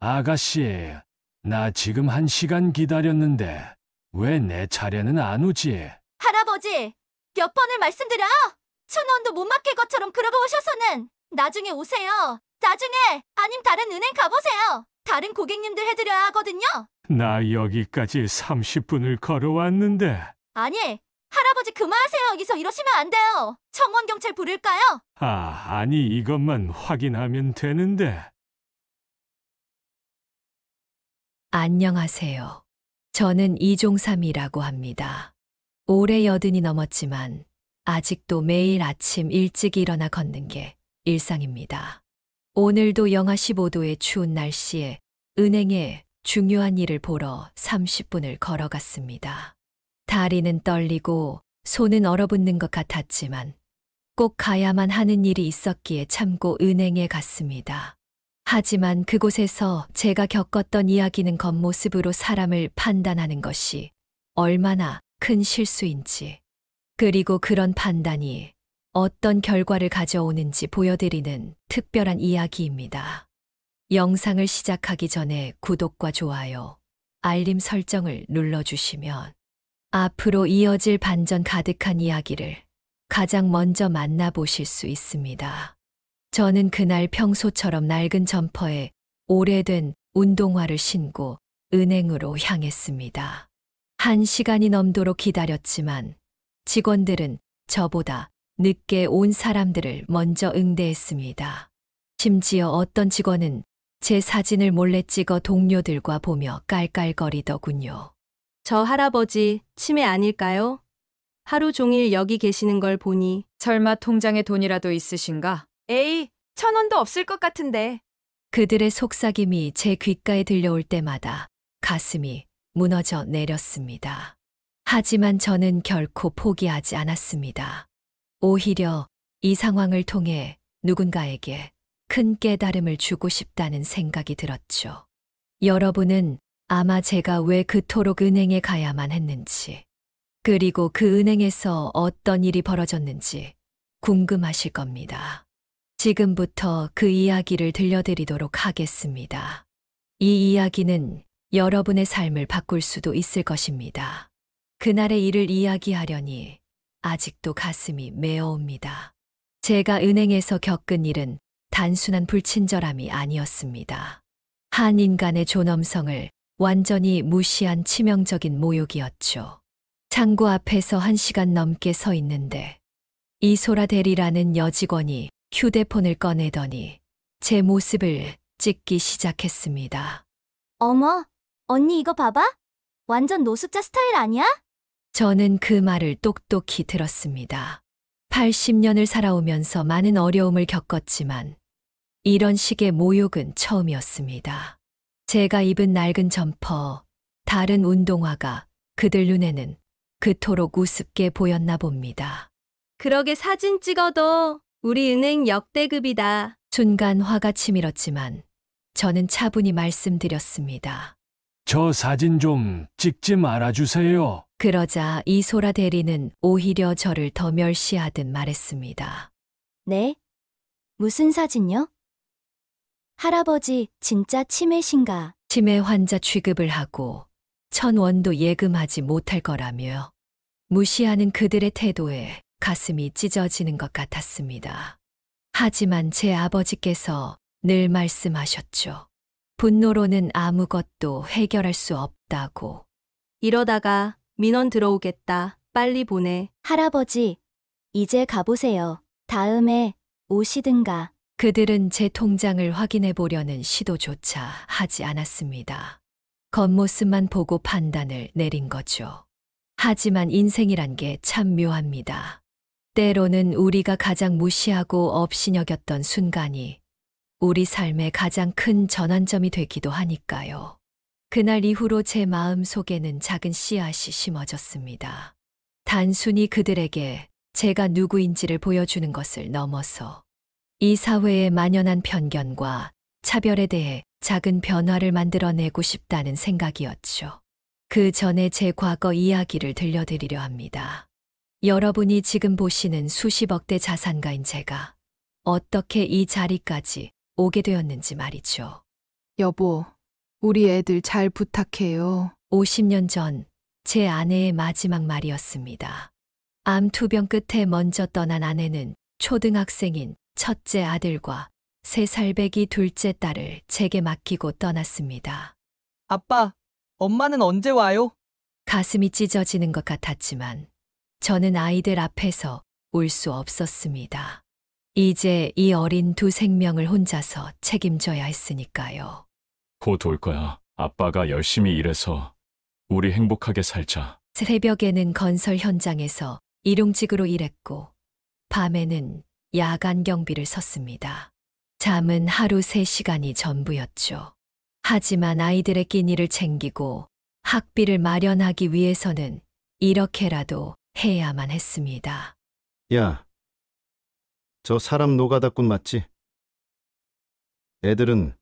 아가씨, 나 지금 1시간 기다렸는데 왜 내 차례는 안 오지? 할아버지, 몇 번을 말씀드려요? 천원도 못 맡길 것처럼 그러고 오셔서는 나중에 오세요. 나중에 아님 다른 은행 가보세요. 다른 고객님들 해드려야 하거든요. 나 여기까지 30분을 걸어왔는데. 아니, 할아버지 그만하세요. 여기서 이러시면 안 돼요. 청원경찰 부를까요? 아니 이것만 확인하면 되는데. 안녕하세요. 저는 이종삼이라고 합니다. 올해 80이 넘었지만 아직도 매일 아침 일찍 일어나 걷는 게 일상입니다. 오늘도 영하 15도의 추운 날씨에 은행에 중요한 일을 보러 30분을 걸어갔습니다. 다리는 떨리고 손은 얼어붙는 것 같았지만 꼭 가야만 하는 일이 있었기에 참고 은행에 갔습니다. 하지만 그곳에서 제가 겪었던 이야기는 겉모습으로 사람을 판단하는 것이 얼마나 큰 실수인지, 그리고 그런 판단이 어떤 결과를 가져오는지 보여드리는 특별한 이야기입니다. 영상을 시작하기 전에 구독과 좋아요, 알림 설정을 눌러주시면 앞으로 이어질 반전 가득한 이야기를 가장 먼저 만나보실 수 있습니다. 저는 그날 평소처럼 낡은 점퍼에 오래된 운동화를 신고 은행으로 향했습니다. 1시간이 넘도록 기다렸지만 직원들은 저보다 늦게 온 사람들을 먼저 응대했습니다. 심지어 어떤 직원은 제 사진을 몰래 찍어 동료들과 보며 깔깔거리더군요. 저 할아버지 치매 아닐까요? 하루 종일 여기 계시는 걸 보니. 설마 통장에 돈이라도 있으신가? 에이, 1,000원도 없을 것 같은데. 그들의 속삭임이 제 귓가에 들려올 때마다 가슴이 무너져 내렸습니다. 하지만 저는 결코 포기하지 않았습니다. 오히려 이 상황을 통해 누군가에게 큰 깨달음을 주고 싶다는 생각이 들었죠. 여러분은 아마 제가 왜 그토록 은행에 가야만 했는지, 그리고 그 은행에서 어떤 일이 벌어졌는지 궁금하실 겁니다. 지금부터 그 이야기를 들려드리도록 하겠습니다. 이 이야기는 여러분의 삶을 바꿀 수도 있을 것입니다. 그날의 일을 이야기하려니 아직도 가슴이 메어옵니다. 제가 은행에서 겪은 일은 단순한 불친절함이 아니었습니다. 한 인간의 존엄성을 완전히 무시한 치명적인 모욕이었죠. 창구 앞에서 1시간 넘게 서 있는데 이소라 대리라는 여직원이 휴대폰을 꺼내더니 제 모습을 찍기 시작했습니다. 어머, 언니 이거 봐봐. 완전 노숙자 스타일 아니야? 저는 그 말을 똑똑히 들었습니다. 80년을 살아오면서 많은 어려움을 겪었지만 이런 식의 모욕은 처음이었습니다. 제가 입은 낡은 점퍼, 다른 운동화가 그들 눈에는 그토록 우습게 보였나 봅니다. 그러게 사진 찍어도 우리 은행 역대급이다. 순간 화가 치밀었지만 저는 차분히 말씀드렸습니다. 저 사진 좀 찍지 말아주세요. 그러자 이소라 대리는 오히려 저를 더 멸시하듯 말했습니다. 네? 무슨 사진요? 할아버지 진짜 치매신가? 치매 환자 취급을 하고 1,000원도 예금하지 못할 거라며 무시하는 그들의 태도에 가슴이 찢어지는 것 같았습니다. 하지만 제 아버지께서 늘 말씀하셨죠. 분노로는 아무것도 해결할 수 없다고. 이러다가 민원 들어오겠다. 빨리 보내. 할아버지, 이제 가보세요. 다음에 오시든가. 그들은 제 통장을 확인해 보려는 시도조차 하지 않았습니다. 겉모습만 보고 판단을 내린 거죠. 하지만 인생이란 게 참 묘합니다. 때로는 우리가 가장 무시하고 업신여겼던 순간이 우리 삶의 가장 큰 전환점이 되기도 하니까요. 그날 이후로 제 마음 속에는 작은 씨앗이 심어졌습니다. 단순히 그들에게 제가 누구인지를 보여주는 것을 넘어서 이 사회에 만연한 편견과 차별에 대해 작은 변화를 만들어내고 싶다는 생각이었죠. 그 전에 제 과거 이야기를 들려드리려 합니다. 여러분이 지금 보시는 수십억대 자산가인 제가 어떻게 이 자리까지 오게 되었는지 말이죠. 여보, 우리 애들 잘 부탁해요. 50년 전 제 아내의 마지막 말이었습니다. 암 투병 끝에 먼저 떠난 아내는 초등학생인 첫째 아들과 3살 배기 둘째 딸을 제게 맡기고 떠났습니다. 아빠, 엄마는 언제 와요? 가슴이 찢어지는 것 같았지만 저는 아이들 앞에서 울 수 없었습니다. 이제 이 어린 두 생명을 혼자서 책임져야 했으니까요. 곧 올 거야. 아빠가 열심히 일해서 우리 행복하게 살자. 새벽에는 건설 현장에서 일용직으로 일했고 밤에는 야간 경비를 섰습니다. 잠은 하루 3시간이 전부였죠. 하지만 아이들의 끼니를 챙기고 학비를 마련하기 위해서는 이렇게라도 해야만 했습니다. 야, 저 사람 노가다꾼 맞지? 애들은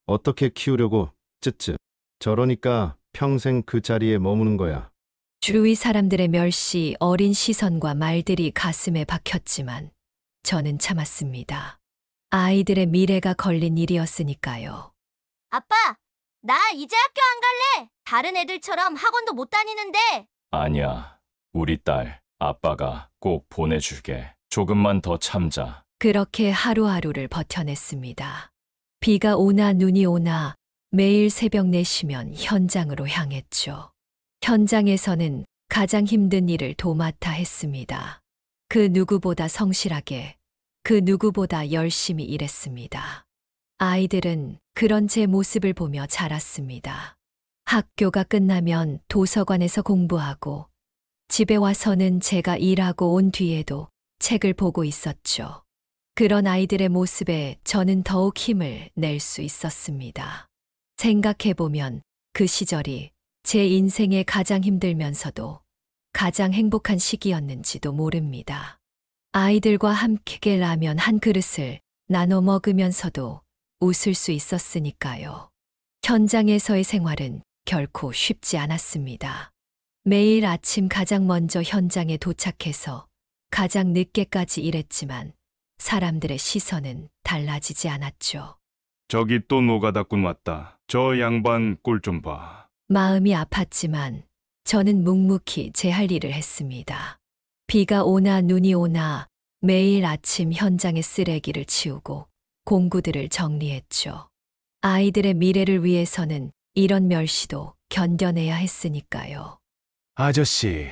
어떻게 키우려고 쯧쯧. 저러니까 평생 그 자리에 머무는 거야. 주위 사람들의 멸시, 어린 시선과 말들이 가슴에 박혔지만 저는 참았습니다. 아이들의 미래가 걸린 일이었으니까요. 아빠, 나 이제 학교 안 갈래. 다른 애들처럼 학원도 못 다니는데. 아니야. 우리 딸, 아빠가 꼭 보내줄게. 조금만 더 참자. 그렇게 하루하루를 버텨냈습니다. 비가 오나 눈이 오나 매일 새벽 4시면 현장으로 향했죠. 현장에서는 가장 힘든 일을 도맡아 했습니다. 그 누구보다 성실하게, 그 누구보다 열심히 일했습니다. 아이들은 그런 제 모습을 보며 자랐습니다. 학교가 끝나면 도서관에서 공부하고 집에 와서는 제가 일하고 온 뒤에도 책을 보고 있었죠. 그런 아이들의 모습에 저는 더욱 힘을 낼 수 있었습니다. 생각해보면 그 시절이 제 인생에 가장 힘들면서도 가장 행복한 시기였는지도 모릅니다. 아이들과 함께 라면 한 그릇을 나눠 먹으면서도 웃을 수 있었으니까요. 현장에서의 생활은 결코 쉽지 않았습니다. 매일 아침 가장 먼저 현장에 도착해서 가장 늦게까지 일했지만 사람들의 시선은 달라지지 않았죠. 저기 또 노가다꾼 왔다. 저 양반 꼴 좀 봐. 마음이 아팠지만 저는 묵묵히 제 할 일을 했습니다. 비가 오나 눈이 오나 매일 아침 현장의 쓰레기를 치우고 공구들을 정리했죠. 아이들의 미래를 위해서는 이런 멸시도 견뎌내야 했으니까요. 아저씨,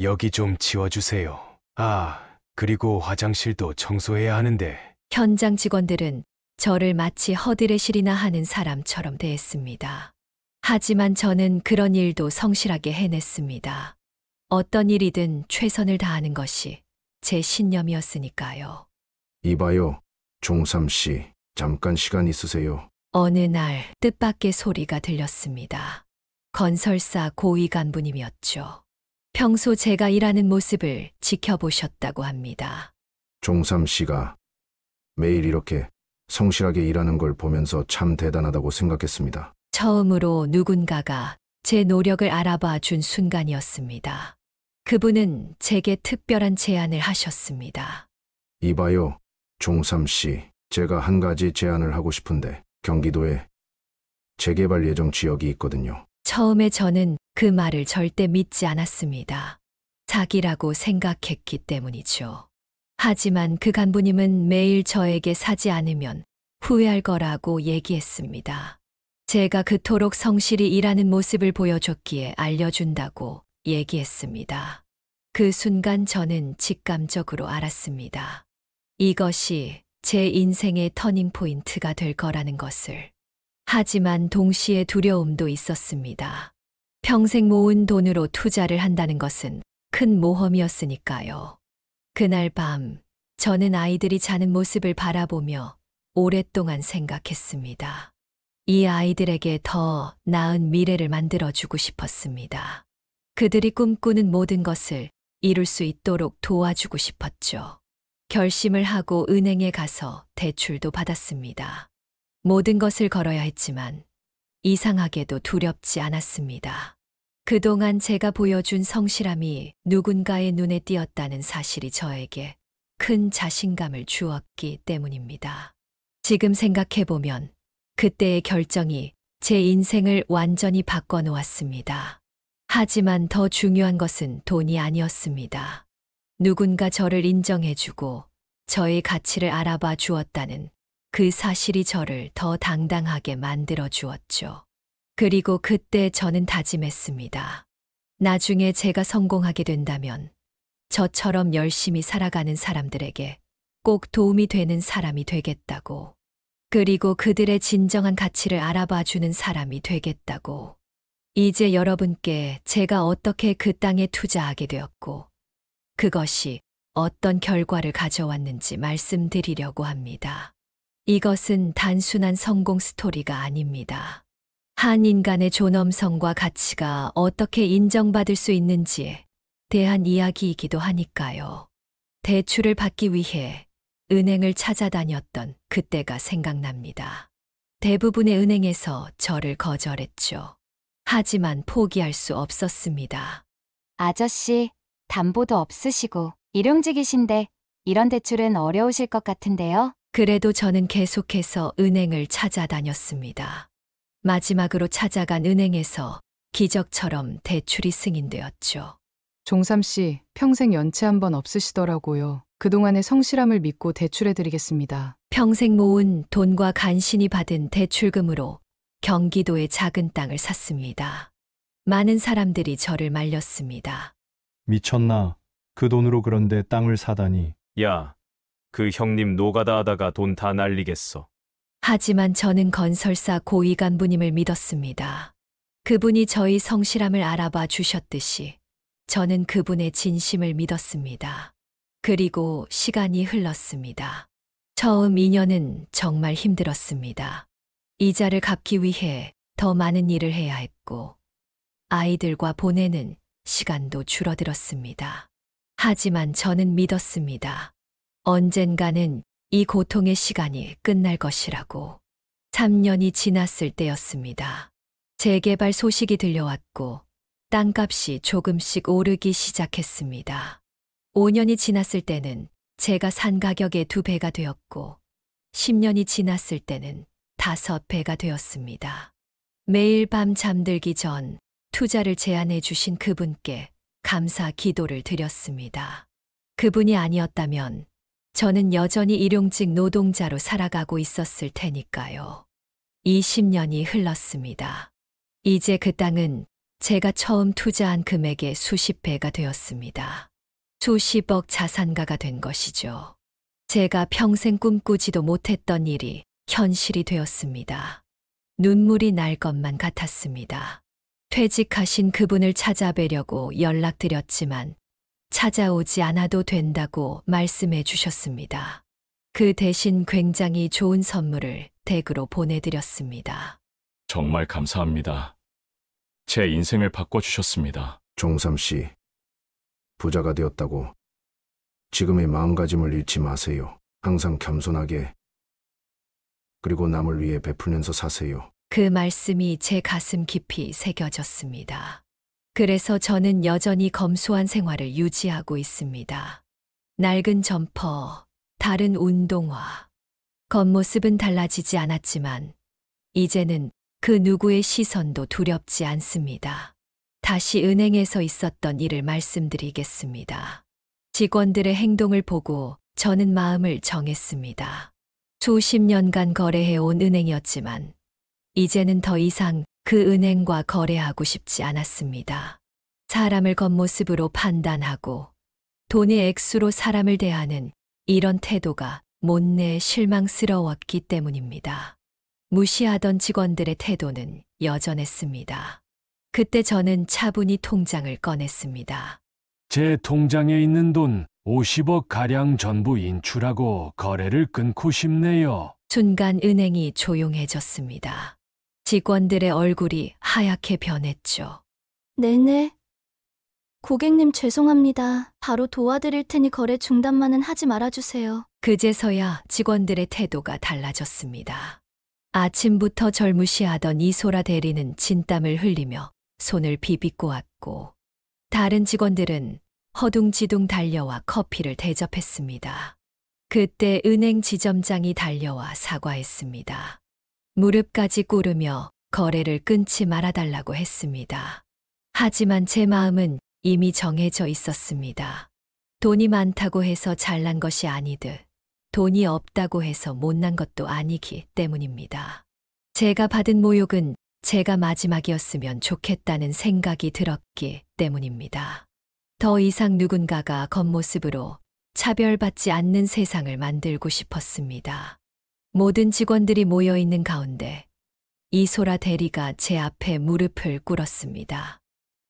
여기 좀 치워주세요. 아, 그리고 화장실도 청소해야 하는데. 현장 직원들은 저를 마치 허드렛일이나 하는 사람처럼 대했습니다. 하지만 저는 그런 일도 성실하게 해냈습니다. 어떤 일이든 최선을 다하는 것이 제 신념이었으니까요. 이봐요, 종삼 씨. 잠깐 시간 있으세요? 어느 날 뜻밖의 소리가 들렸습니다. 건설사 고위 간부님이었죠. 평소 제가 일하는 모습을 지켜보셨다고 합니다. 종삼 씨가 매일 이렇게 성실하게 일하는 걸 보면서 참 대단하다고 생각했습니다. 처음으로 누군가가 제 노력을 알아봐 준 순간이었습니다. 그분은 제게 특별한 제안을 하셨습니다. 이봐요, 종삼 씨. 제가 한 가지 제안을 하고 싶은데 경기도에 재개발 예정 지역이 있거든요. 처음에 저는 그 말을 절대 믿지 않았습니다. 사기라고 생각했기 때문이죠. 하지만 그 간부님은 매일 저에게 사지 않으면 후회할 거라고 얘기했습니다. 제가 그토록 성실히 일하는 모습을 보여줬기에 알려준다고 얘기했습니다. 그 순간 저는 직감적으로 알았습니다. 이것이 제 인생의 터닝포인트가 될 거라는 것을. 하지만 동시에 두려움도 있었습니다. 평생 모은 돈으로 투자를 한다는 것은 큰 모험이었으니까요. 그날 밤, 저는 아이들이 자는 모습을 바라보며 오랫동안 생각했습니다. 이 아이들에게 더 나은 미래를 만들어주고 싶었습니다. 그들이 꿈꾸는 모든 것을 이룰 수 있도록 도와주고 싶었죠. 결심을 하고 은행에 가서 대출도 받았습니다. 모든 것을 걸어야 했지만 이상하게도 두렵지 않았습니다. 그동안 제가 보여준 성실함이 누군가의 눈에 띄었다는 사실이 저에게 큰 자신감을 주었기 때문입니다. 지금 생각해보면 그때의 결정이 제 인생을 완전히 바꿔놓았습니다. 하지만 더 중요한 것은 돈이 아니었습니다. 누군가 저를 인정해주고 저의 가치를 알아봐 주었다는 그 사실이 저를 더 당당하게 만들어 주었죠. 그리고 그때 저는 다짐했습니다. 나중에 제가 성공하게 된다면 저처럼 열심히 살아가는 사람들에게 꼭 도움이 되는 사람이 되겠다고. 그리고 그들의 진정한 가치를 알아봐 주는 사람이 되겠다고. 이제 여러분께 제가 어떻게 그 땅에 투자하게 되었고, 그것이 어떤 결과를 가져왔는지 말씀드리려고 합니다. 이것은 단순한 성공 스토리가 아닙니다. 한 인간의 존엄성과 가치가 어떻게 인정받을 수 있는지에 대한 이야기이기도 하니까요. 대출을 받기 위해 은행을 찾아다녔던 그때가 생각납니다. 대부분의 은행에서 저를 거절했죠. 하지만 포기할 수 없었습니다. 아저씨, 담보도 없으시고 일용직이신데 이런 대출은 어려우실 것 같은데요? 그래도 저는 계속해서 은행을 찾아다녔습니다. 마지막으로 찾아간 은행에서 기적처럼 대출이 승인되었죠. 종삼 씨, 평생 연체 한 번 없으시더라고요. 그동안의 성실함을 믿고 대출해드리겠습니다. 평생 모은 돈과 간신히 받은 대출금으로 경기도의 작은 땅을 샀습니다. 많은 사람들이 저를 말렸습니다. 미쳤나? 그 돈으로 그런데 땅을 사다니. 야, 그 형님 노가다 하다가 돈 다 날리겠어. 하지만 저는 건설사 고위 간부님을 믿었습니다. 그분이 저희 성실함을 알아봐 주셨듯이 저는 그분의 진심을 믿었습니다. 그리고 시간이 흘렀습니다. 처음 2년은 정말 힘들었습니다. 이자를 갚기 위해 더 많은 일을 해야 했고, 아이들과 보내는 시간도 줄어들었습니다. 하지만 저는 믿었습니다. 언젠가는 이 고통의 시간이 끝날 것이라고. 3년이 지났을 때였습니다. 재개발 소식이 들려왔고, 땅값이 조금씩 오르기 시작했습니다. 5년이 지났을 때는 제가 산 가격의 2배가 되었고, 10년이 지났을 때는 5배가 되었습니다. 매일 밤 잠들기 전 투자를 제안해 주신 그분께 감사 기도를 드렸습니다. 그분이 아니었다면 저는 여전히 일용직 노동자로 살아가고 있었을 테니까요. 20년이 흘렀습니다. 이제 그 땅은 제가 처음 투자한 금액의 수십 배가 되었습니다. 수십억 자산가가 된 것이죠. 제가 평생 꿈꾸지도 못했던 일이 현실이 되었습니다. 눈물이 날 것만 같았습니다. 퇴직하신 그분을 찾아뵈려고 연락드렸지만 찾아오지 않아도 된다고 말씀해 주셨습니다. 그 대신 굉장히 좋은 선물을 댁으로 보내드렸습니다. 정말 감사합니다. 제 인생을 바꿔주셨습니다. 종삼 씨, 부자가 되었다고 지금의 마음가짐을 잃지 마세요. 항상 겸손하게, 그리고 남을 위해 베풀면서 사세요. 그 말씀이 제 가슴 깊이 새겨졌습니다. 그래서 저는 여전히 검소한 생활을 유지하고 있습니다. 낡은 점퍼, 다른 운동화. 겉모습은 달라지지 않았지만 이제는 그 누구의 시선도 두렵지 않습니다. 다시 은행에서 있었던 일을 말씀드리겠습니다. 직원들의 행동을 보고 저는 마음을 정했습니다. 수십 년간 거래해온 은행이었지만 이제는 더 이상 그 은행과 거래하고 싶지 않았습니다. 사람을 겉모습으로 판단하고 돈의 액수로 사람을 대하는 이런 태도가 못내 실망스러웠기 때문입니다. 무시하던 직원들의 태도는 여전했습니다. 그때 저는 차분히 통장을 꺼냈습니다. 제 통장에 있는 돈 50억 가량 전부 인출하고 거래를 끊고 싶네요. 순간 은행이 조용해졌습니다. 직원들의 얼굴이 하얗게 변했죠. 네네. 고객님 죄송합니다. 바로 도와드릴 테니 거래 중단만은 하지 말아주세요. 그제서야 직원들의 태도가 달라졌습니다. 아침부터 절 무시하던 이소라 대리는 진땀을 흘리며 손을 비비고 왔고, 다른 직원들은 허둥지둥 달려와 커피를 대접했습니다. 그때 은행 지점장이 달려와 사과했습니다. 무릎까지 꿇으며 거래를 끊지 말아달라고 했습니다. 하지만 제 마음은 이미 정해져 있었습니다. 돈이 많다고 해서 잘난 것이 아니듯 돈이 없다고 해서 못난 것도 아니기 때문입니다. 제가 받은 모욕은 제가 마지막이었으면 좋겠다는 생각이 들었기 때문입니다. 더 이상 누군가가 겉모습으로 차별받지 않는 세상을 만들고 싶었습니다. 모든 직원들이 모여 있는 가운데 이소라 대리가 제 앞에 무릎을 꿇었습니다.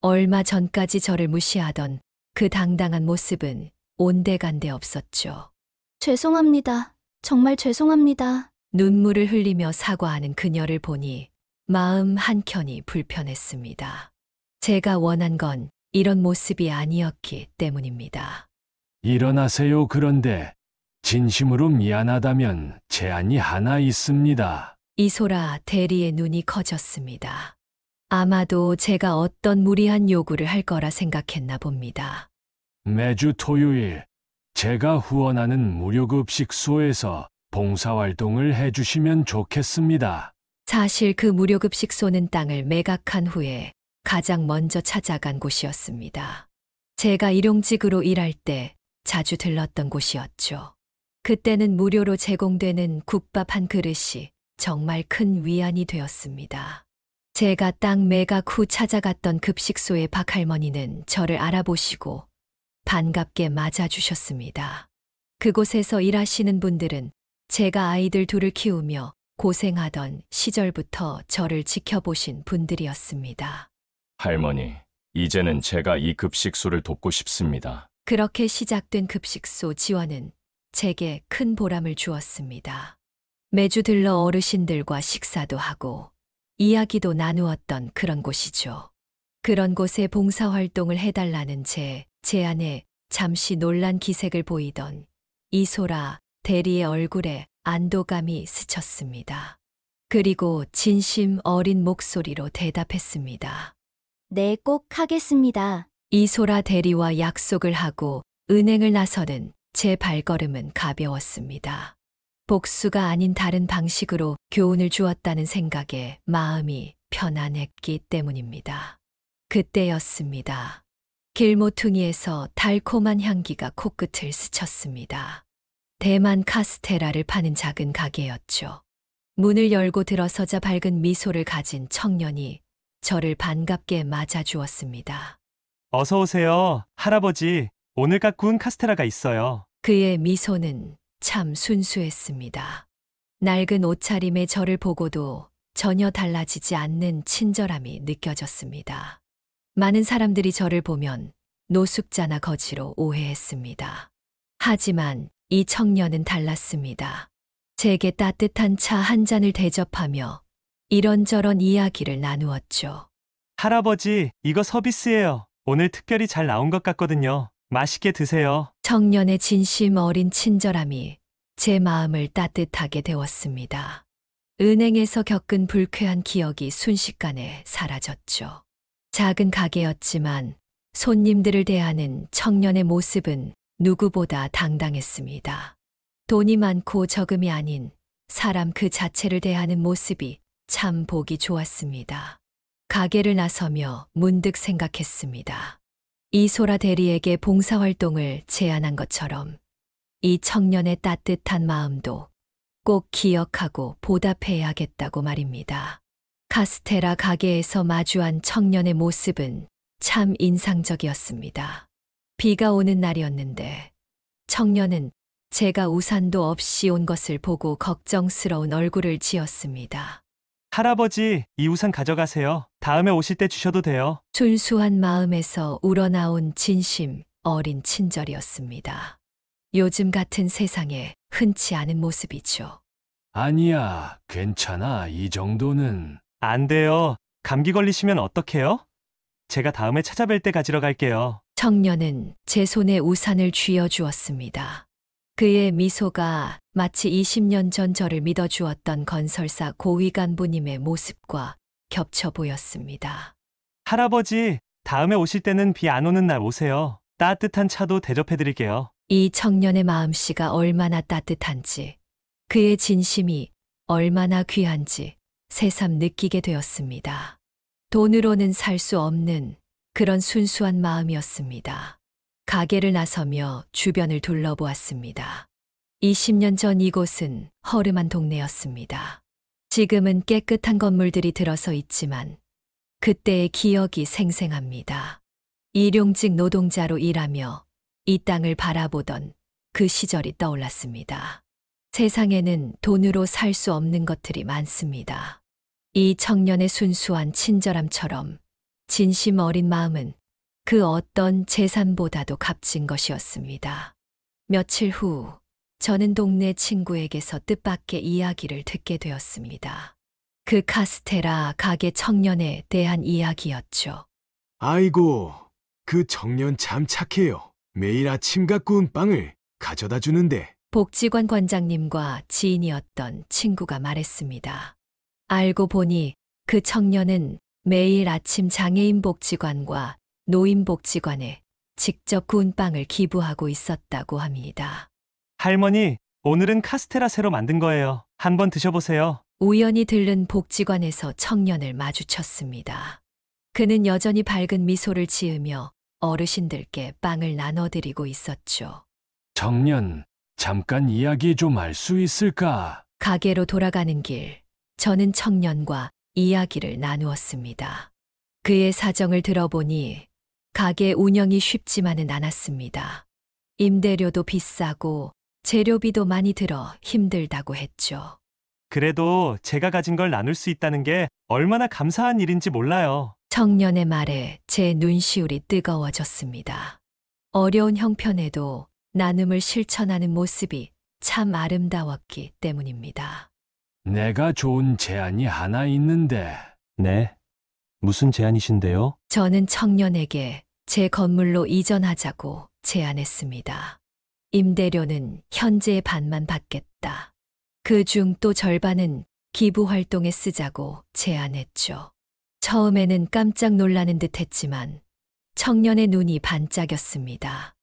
얼마 전까지 저를 무시하던 그 당당한 모습은 온데간데 없었죠. 죄송합니다. 정말 죄송합니다. 눈물을 흘리며 사과하는 그녀를 보니 마음 한켠이 불편했습니다. 제가 원한 건 이런 모습이 아니었기 때문입니다. 일어나세요. 그런데 진심으로 미안하다면 제안이 하나 있습니다. 이소라 대리의 눈이 커졌습니다. 아마도 제가 어떤 무리한 요구를 할 거라 생각했나 봅니다. 매주 토요일 제가 후원하는 무료급식소에서 봉사활동을 해주시면 좋겠습니다. 사실 그 무료급식소는 땅을 매각한 후에 가장 먼저 찾아간 곳이었습니다. 제가 일용직으로 일할 때 자주 들렀던 곳이었죠. 그때는 무료로 제공되는 국밥 한 그릇이 정말 큰 위안이 되었습니다. 제가 땅 매각 후 찾아갔던 급식소의 박할머니는 저를 알아보시고 반갑게 맞아주셨습니다. 그곳에서 일하시는 분들은 제가 아이들 둘을 키우며 고생하던 시절부터 저를 지켜보신 분들이었습니다. 할머니, 이제는 제가 이 급식소를 돕고 싶습니다. 그렇게 시작된 급식소 지원은 제게 큰 보람을 주었습니다. 매주 들러 어르신들과 식사도 하고 이야기도 나누었던 그런 곳이죠. 그런 곳에 봉사활동을 해달라는 제 제안에 잠시 놀란 기색을 보이던 이소라 대리의 얼굴에 안도감이 스쳤습니다. 그리고 진심 어린 목소리로 대답했습니다. 네, 꼭 하겠습니다. 이소라 대리와 약속을 하고 은행을 나서는 제 발걸음은 가벼웠습니다. 복수가 아닌 다른 방식으로 교훈을 주었다는 생각에 마음이 편안했기 때문입니다. 그때였습니다. 길모퉁이에서 달콤한 향기가 코끝을 스쳤습니다. 대만 카스테라를 파는 작은 가게였죠. 문을 열고 들어서자 밝은 미소를 가진 청년이 저를 반갑게 맞아주었습니다. 어서 오세요, 할아버지. 오늘 가꾼 카스테라가 있어요. 그의 미소는 참 순수했습니다. 낡은 옷차림의 저를 보고도 전혀 달라지지 않는 친절함이 느껴졌습니다. 많은 사람들이 저를 보면 노숙자나 거지로 오해했습니다. 하지만 이 청년은 달랐습니다. 제게 따뜻한 차 한 잔을 대접하며 이런저런 이야기를 나누었죠. 할아버지, 이거 서비스예요. 오늘 특별히 잘 나온 것 같거든요. 맛있게 드세요. 청년의 진심 어린 친절함이 제 마음을 따뜻하게 데웠습니다. 은행에서 겪은 불쾌한 기억이 순식간에 사라졌죠. 작은 가게였지만 손님들을 대하는 청년의 모습은 누구보다 당당했습니다. 돈이 많고 적음이 아닌 사람 그 자체를 대하는 모습이 참 보기 좋았습니다. 가게를 나서며 문득 생각했습니다. 이소라 대리에게 봉사활동을 제안한 것처럼 이 청년의 따뜻한 마음도 꼭 기억하고 보답해야겠다고 말입니다. 카스테라 가게에서 마주한 청년의 모습은 참 인상적이었습니다. 비가 오는 날이었는데 청년은 제가 우산도 없이 온 것을 보고 걱정스러운 얼굴을 지었습니다. 할아버지, 이 우산 가져가세요. 다음에 오실 때 주셔도 돼요. 순수한 마음에서 우러나온 진심 어린 친절이었습니다. 요즘 같은 세상에 흔치 않은 모습이죠. 아니야, 괜찮아. 이 정도는. 안 돼요. 감기 걸리시면 어떡해요? 제가 다음에 찾아뵐 때 가지러 갈게요. 청년은 제 손에 우산을 쥐어주었습니다. 그의 미소가 마치 20년 전 저를 믿어주었던 건설사 고위 간부님의 모습과 겹쳐 보였습니다. 할아버지, 다음에 오실 때는 비 안 오는 날 오세요. 따뜻한 차도 대접해드릴게요. 이 청년의 마음씨가 얼마나 따뜻한지, 그의 진심이 얼마나 귀한지 새삼 느끼게 되었습니다. 돈으로는 살 수 없는 그런 순수한 마음이었습니다. 가게를 나서며 주변을 둘러보았습니다. 20년 전 이곳은 허름한 동네였습니다. 지금은 깨끗한 건물들이 들어서 있지만 그때의 기억이 생생합니다. 일용직 노동자로 일하며 이 땅을 바라보던 그 시절이 떠올랐습니다. 세상에는 돈으로 살 수 없는 것들이 많습니다. 이 청년의 순수한 친절함처럼 진심 어린 마음은 그 어떤 재산보다도 값진 것이었습니다. 며칠 후 저는 동네 친구에게서 뜻밖의 이야기를 듣게 되었습니다. 그 카스테라 가게 청년에 대한 이야기였죠. 아이고, 그 청년 참 착해요. 매일 아침 갖고 온 빵을 가져다 주는데. 복지관 관장님과 지인이었던 친구가 말했습니다. 알고 보니 그 청년은 매일 아침 장애인 복지관과 노인 복지관에 직접 구운 빵을 기부하고 있었다고 합니다. 할머니, 오늘은 카스테라 새로 만든 거예요. 한번 드셔보세요. 우연히 들른 복지관에서 청년을 마주쳤습니다. 그는 여전히 밝은 미소를 지으며 어르신들께 빵을 나눠드리고 있었죠. 청년, 잠깐 이야기 좀 할 수 있을까? 가게로 돌아가는 길, 저는 청년과 이야기를 나누었습니다. 그의 사정을 들어보니 가게 운영이 쉽지만은 않았습니다. 임대료도 비싸고 재료비도 많이 들어 힘들다고 했죠. 그래도 제가 가진 걸 나눌 수 있다는 게 얼마나 감사한 일인지 몰라요. 청년의 말에 제 눈시울이 뜨거워졌습니다. 어려운 형편에도 나눔을 실천하는 모습이 참 아름다웠기 때문입니다. 내가 좋은 제안이 하나 있는데. 네. 무슨 제안이신데요? 저는 청년에게 제 건물로 이전하자고 제안했습니다. 임대료는 현재의 반만 받겠다. 그중 또 절반은 기부 활동에 쓰자고 제안했죠. 처음에는 깜짝 놀라는 듯 했지만 청년의 눈이 반짝였습니다.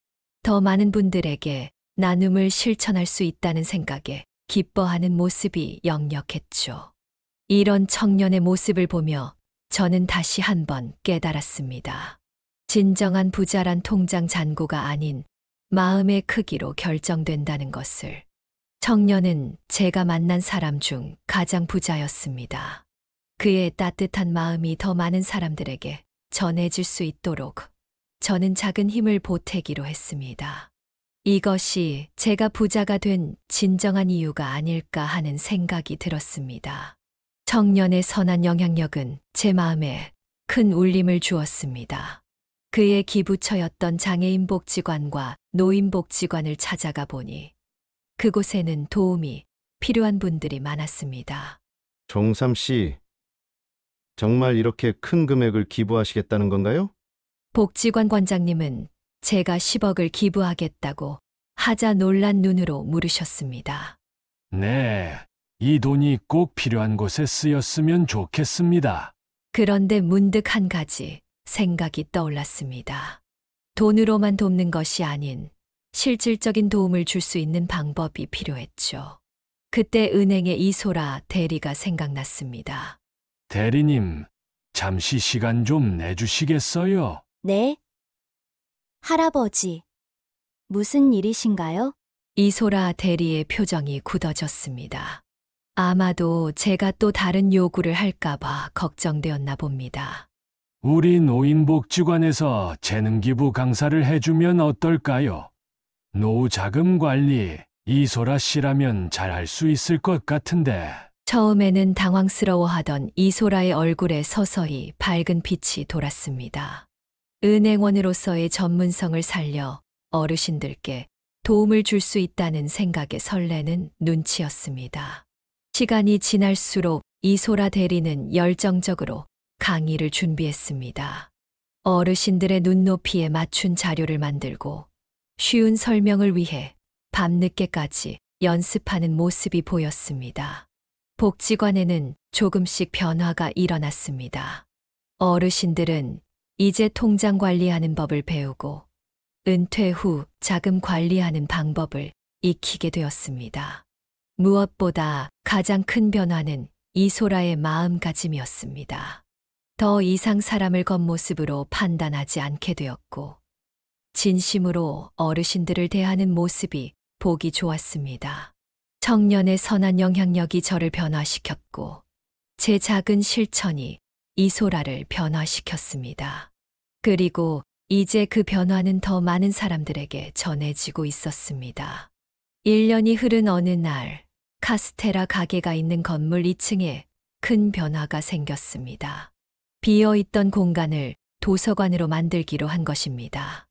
더 많은 분들에게 나눔을 실천할 수 있다는 생각에 기뻐하는 모습이 역력했죠. 이런 청년의 모습을 보며 저는 다시 한번 깨달았습니다. 진정한 부자란 통장 잔고가 아닌 마음의 크기로 결정된다는 것을. 청년은 제가 만난 사람 중 가장 부자였습니다. 그의 따뜻한 마음이 더 많은 사람들에게 전해질 수 있도록 저는 작은 힘을 보태기로 했습니다. 이것이 제가 부자가 된 진정한 이유가 아닐까 하는 생각이 들었습니다. 청년의 선한 영향력은 제 마음에 큰 울림을 주었습니다. 그의 기부처였던 장애인 복지관과 노인 복지관을 찾아가 보니 그곳에는 도움이 필요한 분들이 많았습니다. 종삼 씨, 정말 이렇게 큰 금액을 기부하시겠다는 건가요? 복지관 관장님은 제가 10억을 기부하겠다고 하자 놀란 눈으로 물으셨습니다. 네, 이 돈이 꼭 필요한 곳에 쓰였으면 좋겠습니다. 그런데 문득 한 가지 생각이 떠올랐습니다. 돈으로만 돕는 것이 아닌 실질적인 도움을 줄 수 있는 방법이 필요했죠. 그때 은행의 이소라 대리가 생각났습니다. 대리님, 잠시 시간 좀 내주시겠어요? 네. 할아버지, 무슨 일이신가요? 이소라 대리의 표정이 굳어졌습니다. 아마도 제가 또 다른 요구를 할까봐 걱정되었나 봅니다. 우리 노인복지관에서 재능기부 강사를 해주면 어떨까요? 노후 자금 관리, 이소라 씨라면 잘 할 수 있을 것 같은데. 처음에는 당황스러워하던 이소라의 얼굴에 서서히 밝은 빛이 돌았습니다. 은행원으로서의 전문성을 살려 어르신들께 도움을 줄 수 있다는 생각에 설레는 눈치였습니다. 시간이 지날수록 이소라 대리는 열정적으로 강의를 준비했습니다. 어르신들의 눈높이에 맞춘 자료를 만들고 쉬운 설명을 위해 밤늦게까지 연습하는 모습이 보였습니다. 복지관에는 조금씩 변화가 일어났습니다. 어르신들은 이제 통장 관리하는 법을 배우고 은퇴 후 자금 관리하는 방법을 익히게 되었습니다. 무엇보다 가장 큰 변화는 이소라의 마음가짐이었습니다. 더 이상 사람을 겉모습으로 판단하지 않게 되었고, 진심으로 어르신들을 대하는 모습이 보기 좋았습니다. 청년의 선한 영향력이 저를 변화시켰고, 제 작은 실천이 이소라를 변화시켰습니다. 그리고 이제 그 변화는 더 많은 사람들에게 전해지고 있었습니다. 1년이 흐른 어느 날, 카스테라 가게가 있는 건물 2층에 큰 변화가 생겼습니다. 비어있던 공간을 도서관으로 만들기로 한 것입니다.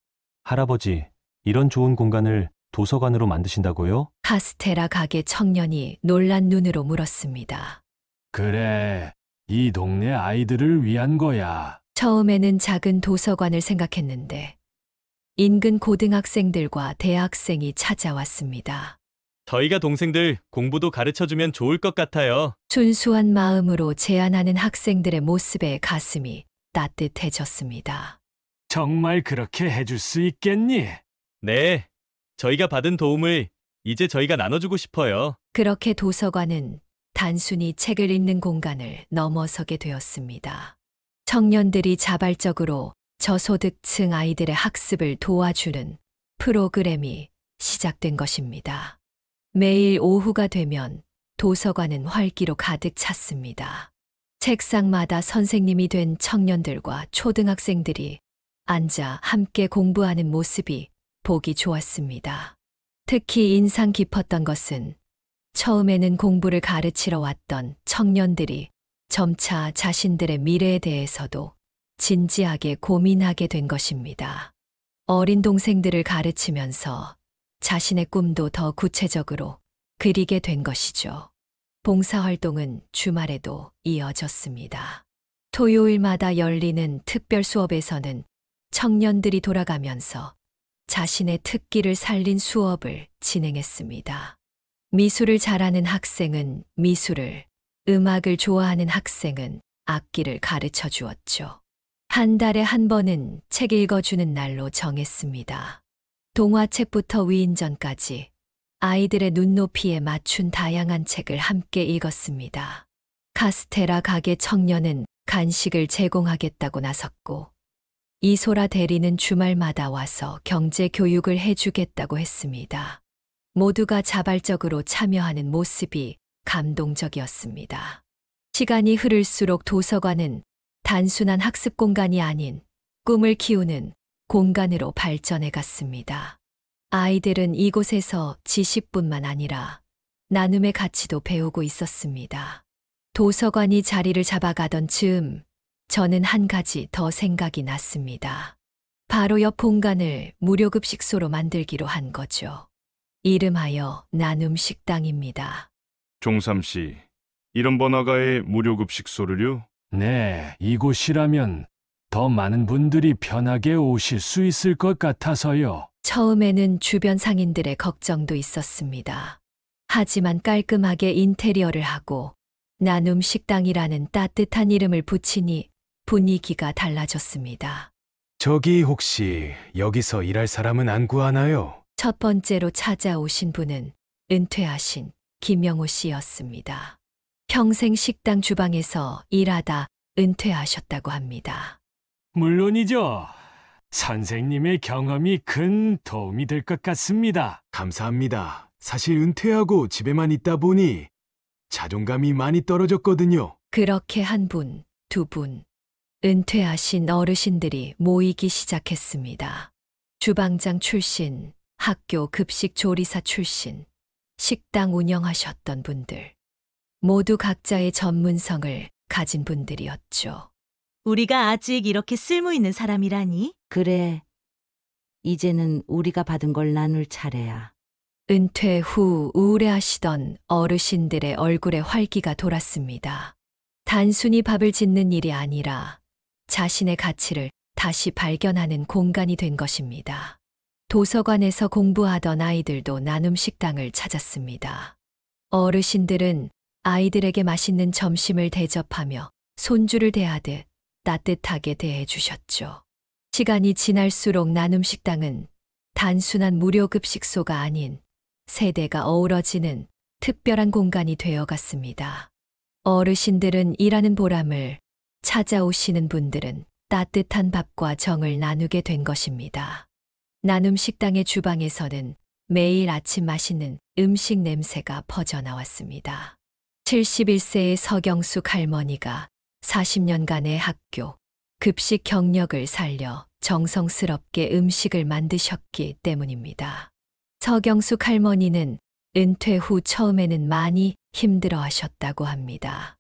할아버지, 이런 좋은 공간을 도서관으로 만드신다고요? 카스테라 가게 청년이 놀란 눈으로 물었습니다. 그래, 이 동네 아이들을 위한 거야. 처음에는 작은 도서관을 생각했는데 인근 고등학생들과 대학생이 찾아왔습니다. 저희가 동생들 공부도 가르쳐주면 좋을 것 같아요. 순수한 마음으로 제안하는 학생들의 모습에 가슴이 따뜻해졌습니다. 정말 그렇게 해줄 수 있겠니? 네, 저희가 받은 도움을 이제 저희가 나눠주고 싶어요. 그렇게 도서관은 단순히 책을 읽는 공간을 넘어서게 되었습니다. 청년들이 자발적으로 저소득층 아이들의 학습을 도와주는 프로그램이 시작된 것입니다. 매일 오후가 되면 도서관은 활기로 가득 찼습니다. 책상마다 선생님이 된 청년들과 초등학생들이 앉아 함께 공부하는 모습이 보기 좋았습니다. 특히 인상 깊었던 것은 처음에는 공부를 가르치러 왔던 청년들이 점차 자신들의 미래에 대해서도 진지하게 고민하게 된 것입니다. 어린 동생들을 가르치면서 자신의 꿈도 더 구체적으로 그리게 된 것이죠. 봉사활동은 주말에도 이어졌습니다. 토요일마다 열리는 특별 수업에서는 청년들이 돌아가면서 자신의 특기를 살린 수업을 진행했습니다. 미술을 잘하는 학생은 미술을, 음악을 좋아하는 학생은 악기를 가르쳐 주었죠. 한 달에 한 번은 책 읽어주는 날로 정했습니다. 동화책부터 위인전까지 아이들의 눈높이에 맞춘 다양한 책을 함께 읽었습니다. 카스테라 가게 청년은 간식을 제공하겠다고 나섰고, 이소라 대리는 주말마다 와서 경제 교육을 해주겠다고 했습니다. 모두가 자발적으로 참여하는 모습이 감동적이었습니다. 시간이 흐를수록 도서관은 단순한 학습 공간이 아닌 꿈을 키우는 공간으로 발전해 갔습니다. 아이들은 이곳에서 지식뿐만 아니라 나눔의 가치도 배우고 있었습니다. 도서관이 자리를 잡아가던 즈음, 저는 한 가지 더 생각이 났습니다. 바로 옆 공간을 무료급식소로 만들기로 한 거죠. 이름하여 나눔식당입니다. 종삼 씨, 이런 번화가에 무료급식소를요? 네, 이곳이라면 더 많은 분들이 편하게 오실 수 있을 것 같아서요. 처음에는 주변 상인들의 걱정도 있었습니다. 하지만 깔끔하게 인테리어를 하고 나눔 식당이라는 따뜻한 이름을 붙이니 분위기가 달라졌습니다. 저기 혹시 여기서 일할 사람은 안 구하나요? 첫 번째로 찾아오신 분은 은퇴하신 김영호 씨였습니다. 평생 식당 주방에서 일하다 은퇴하셨다고 합니다. 물론이죠. 선생님의 경험이 큰 도움이 될 것 같습니다. 감사합니다. 사실 은퇴하고 집에만 있다 보니 자존감이 많이 떨어졌거든요. 그렇게 한 분, 두 분, 은퇴하신 어르신들이 모이기 시작했습니다. 주방장 출신, 학교 급식 조리사 출신, 식당 운영하셨던 분들. 모두 각자의 전문성을 가진 분들이었죠. 우리가 아직 이렇게 쓸모 있는 사람이라니? 그래. 이제는 우리가 받은 걸 나눌 차례야. 은퇴 후 우울해하시던 어르신들의 얼굴에 활기가 돌았습니다. 단순히 밥을 짓는 일이 아니라 자신의 가치를 다시 발견하는 공간이 된 것입니다. 도서관에서 공부하던 아이들도 나눔 식당을 찾았습니다. 어르신들은 아이들에게 맛있는 점심을 대접하며 손주를 대하듯 따뜻하게 대해 주셨죠. 시간이 지날수록 나눔 식당은 단순한 무료급식소가 아닌 세대가 어우러지는 특별한 공간이 되어갔습니다. 어르신들은 일하는 보람을, 찾아오시는 분들은 따뜻한 밥과 정을 나누게 된 것입니다. 나눔 식당의 주방에서는 매일 아침 맛있는 음식 냄새가 퍼져나왔습니다. 71세의 서경숙 할머니가 40년간의 학교, 급식 경력을 살려 정성스럽게 음식을 만드셨기 때문입니다. 서경숙 할머니는 은퇴 후 처음에는 많이 힘들어 하셨다고 합니다.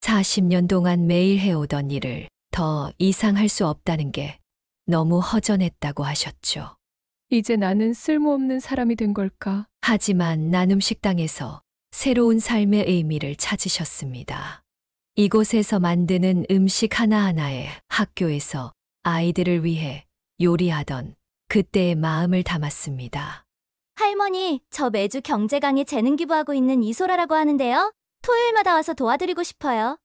40년 동안 매일 해오던 일을 더 이상 할 수 없다는 게 너무 허전했다고 하셨죠. 이제 나는 쓸모없는 사람이 된 걸까? 하지만 나눔 식당에서 새로운 삶의 의미를 찾으셨습니다. 이곳에서 만드는 음식 하나하나에 학교에서 아이들을 위해 요리하던 그때의 마음을 담았습니다. 할머니, 저 매주 경제 강의 재능 기부하고 있는 이소라라고 하는데요. 토요일마다 와서 도와드리고 싶어요.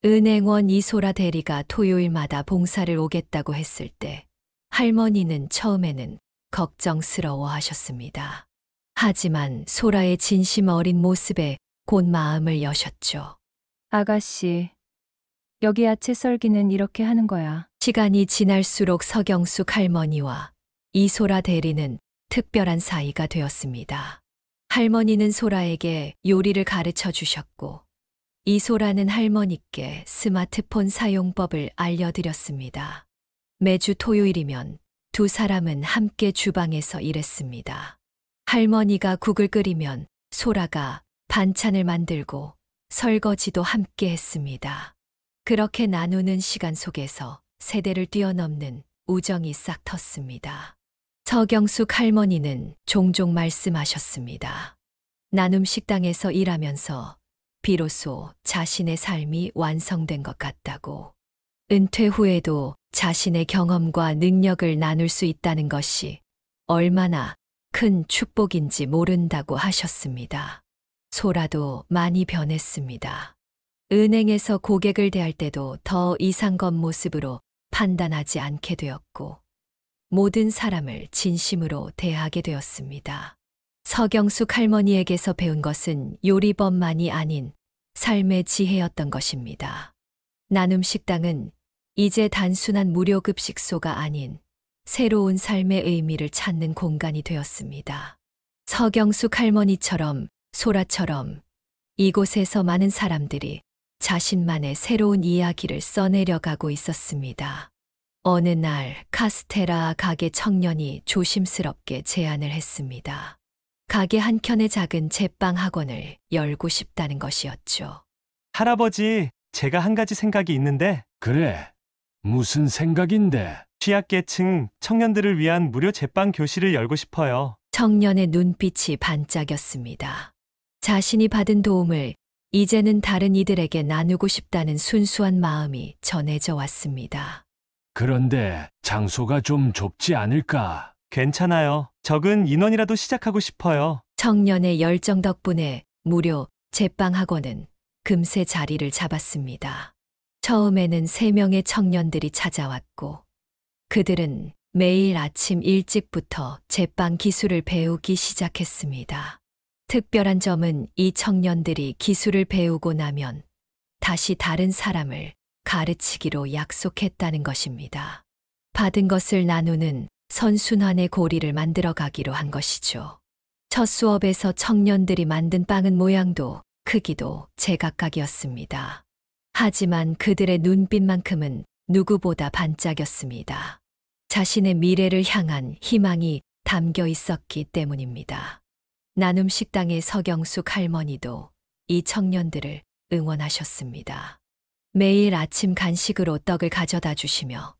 은행원 이소라 대리가 토요일마다 봉사를 오겠다고 했을 때 할머니는 처음에는 걱정스러워 하셨습니다. 하지만 소라의 진심 어린 모습에 곧 마음을 여셨죠. 아가씨, 여기 야채 썰기는 이렇게 하는 거야. 시간이 지날수록 서경숙 할머니와 이소라 대리는 특별한 사이가 되었습니다. 할머니는 소라에게 요리를 가르쳐 주셨고, 이소라는 할머니께 스마트폰 사용법을 알려드렸습니다. 매주 토요일이면 두 사람은 함께 주방에서 일했습니다. 할머니가 국을 끓이면 소라가 반찬을 만들고 설거지도 함께 했습니다. 그렇게 나누는 시간 속에서 세대를 뛰어넘는 우정이 싹 텄습니다. 서경숙 할머니는 종종 말씀하셨습니다. 나눔 식당에서 일하면서 비로소 자신의 삶이 완성된 것 같다고. 은퇴 후에도 자신의 경험과 능력을 나눌 수 있다는 것이 얼마나 큰 축복인지 모른다고 하셨습니다. 소라도 많이 변했습니다. 은행에서 고객을 대할 때도 더 이상 겉모습으로 판단하지 않게 되었고, 모든 사람을 진심으로 대하게 되었습니다. 서경숙 할머니에게서 배운 것은 요리법만이 아닌 삶의 지혜였던 것입니다. 나눔 식당은 이제 단순한 무료급식소가 아닌 새로운 삶의 의미를 찾는 공간이 되었습니다. 서경숙 할머니처럼, 소라처럼 이곳에서 많은 사람들이 자신만의 새로운 이야기를 써내려가고 있었습니다. 어느 날 카스테라 가게 청년이 조심스럽게 제안을 했습니다. 가게 한켠에 작은 제빵 학원을 열고 싶다는 것이었죠. 할아버지, 제가 한 가지 생각이 있는데. 그래, 무슨 생각인데? 취약계층 청년들을 위한 무료 제빵 교실을 열고 싶어요. 청년의 눈빛이 반짝였습니다. 자신이 받은 도움을 이제는 다른 이들에게 나누고 싶다는 순수한 마음이 전해져 왔습니다. 그런데 장소가 좀 좁지 않을까? 괜찮아요. 적은 인원이라도 시작하고 싶어요. 청년의 열정 덕분에 무료 제빵 학원은 금세 자리를 잡았습니다. 처음에는 3명의 청년들이 찾아왔고, 그들은 매일 아침 일찍부터 제빵 기술을 배우기 시작했습니다. 특별한 점은 이 청년들이 기술을 배우고 나면 다시 다른 사람을 가르치기로 약속했다는 것입니다. 받은 것을 나누는 선순환의 고리를 만들어 가기로 한 것이죠. 첫 수업에서 청년들이 만든 빵은 모양도 크기도 제각각이었습니다. 하지만 그들의 눈빛만큼은 누구보다 반짝였습니다. 자신의 미래를 향한 희망이 담겨 있었기 때문입니다. 나눔 식당의 서경숙 할머니도 이 청년들을 응원하셨습니다. 매일 아침 간식으로 떡을 가져다 주시며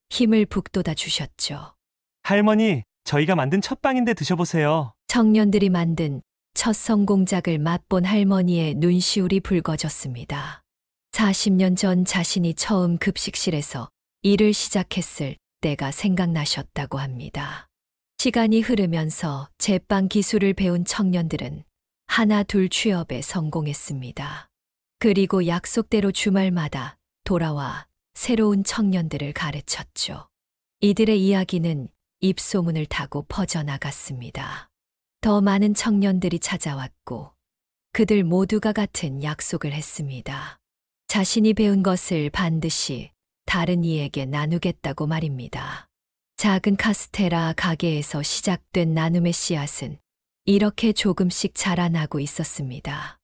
힘을 북돋아 주셨죠. 할머니, 저희가 만든 첫 빵인데 드셔보세요. 청년들이 만든 첫 성공작을 맛본 할머니의 눈시울이 붉어졌습니다. 40년 전 자신이 처음 급식실에서 일을 시작했을 때가 생각나셨다고 합니다. 시간이 흐르면서 제빵 기술을 배운 청년들은 하나 둘 취업에 성공했습니다. 그리고 약속대로 주말마다 돌아와 새로운 청년들을 가르쳤죠. 이들의 이야기는 입소문을 타고 퍼져나갔습니다. 더 많은 청년들이 찾아왔고, 그들 모두가 같은 약속을 했습니다. 자신이 배운 것을 반드시 다른 이에게 나누겠다고 말입니다. 작은 카스테라 가게에서 시작된 나눔의 씨앗은 이렇게 조금씩 자라나고 있었습니다.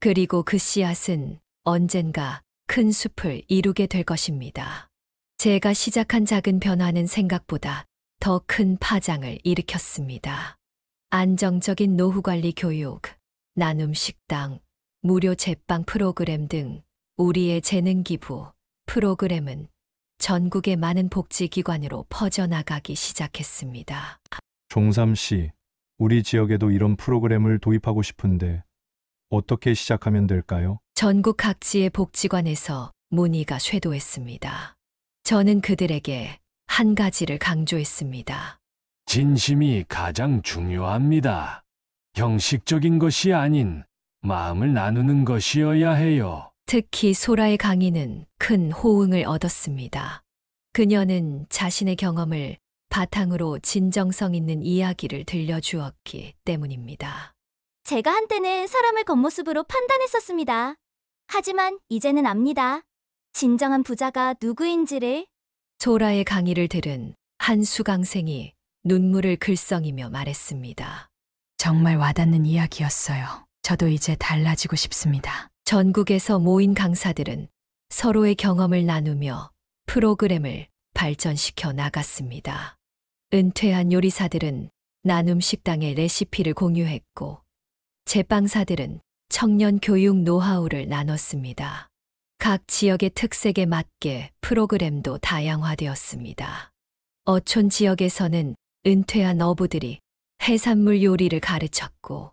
그리고 그 씨앗은 언젠가 큰 숲을 이루게 될 것입니다. 제가 시작한 작은 변화는 생각보다 더 큰 파장을 일으켰습니다. 안정적인 노후관리 교육, 나눔 식당, 무료 제빵 프로그램 등 우리의 재능 기부 프로그램은 전국의 많은 복지기관으로 퍼져나가기 시작했습니다. 종삼 씨, 우리 지역에도 이런 프로그램을 도입하고 싶은데 어떻게 시작하면 될까요? 전국 각지의 복지관에서 문의가 쇄도했습니다. 저는 그들에게 한 가지를 강조했습니다. 진심이 가장 중요합니다. 형식적인 것이 아닌 마음을 나누는 것이어야 해요. 특히 소라의 강의는 큰 호응을 얻었습니다. 그녀는 자신의 경험을 바탕으로 진정성 있는 이야기를 들려주었기 때문입니다. 제가 한때는 사람을 겉모습으로 판단했었습니다. 하지만 이제는 압니다. 진정한 부자가 누구인지를. 소라의 강의를 들은 한 수강생이 눈물을 글썽이며 말했습니다. 정말 와닿는 이야기였어요. 저도 이제 달라지고 싶습니다. 전국에서 모인 강사들은 서로의 경험을 나누며 프로그램을 발전시켜 나갔습니다. 은퇴한 요리사들은 나눔 식당의 레시피를 공유했고, 제빵사들은 청년 교육 노하우를 나눴습니다. 각 지역의 특색에 맞게 프로그램도 다양화되었습니다. 어촌 지역에서는 은퇴한 어부들이 해산물 요리를 가르쳤고,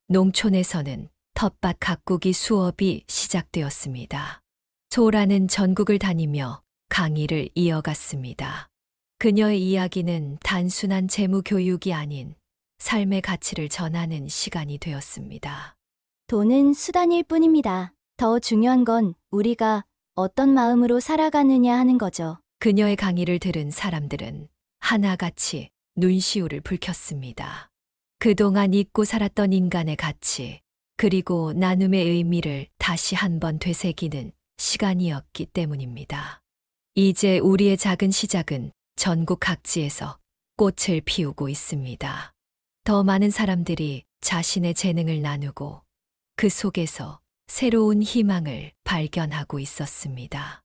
농촌에서는 텃밭 가꾸기 수업이 시작되었습니다. 소라는 전국을 다니며 강의를 이어갔습니다. 그녀의 이야기는 단순한 재무 교육이 아닌 삶의 가치를 전하는 시간이 되었습니다. 돈은 수단일 뿐입니다. 더 중요한 건 우리가 어떤 마음으로 살아가느냐 하는 거죠. 그녀의 강의를 들은 사람들은 하나같이 눈시울을 붉혔습니다. 그동안 잊고 살았던 인간의 가치, 그리고 나눔의 의미를 다시 한번 되새기는 시간이었기 때문입니다. 이제 우리의 작은 시작은 전국 각지에서 꽃을 피우고 있습니다. 더 많은 사람들이 자신의 재능을 나누고 그 속에서 새로운 희망을 발견하고 있었습니다.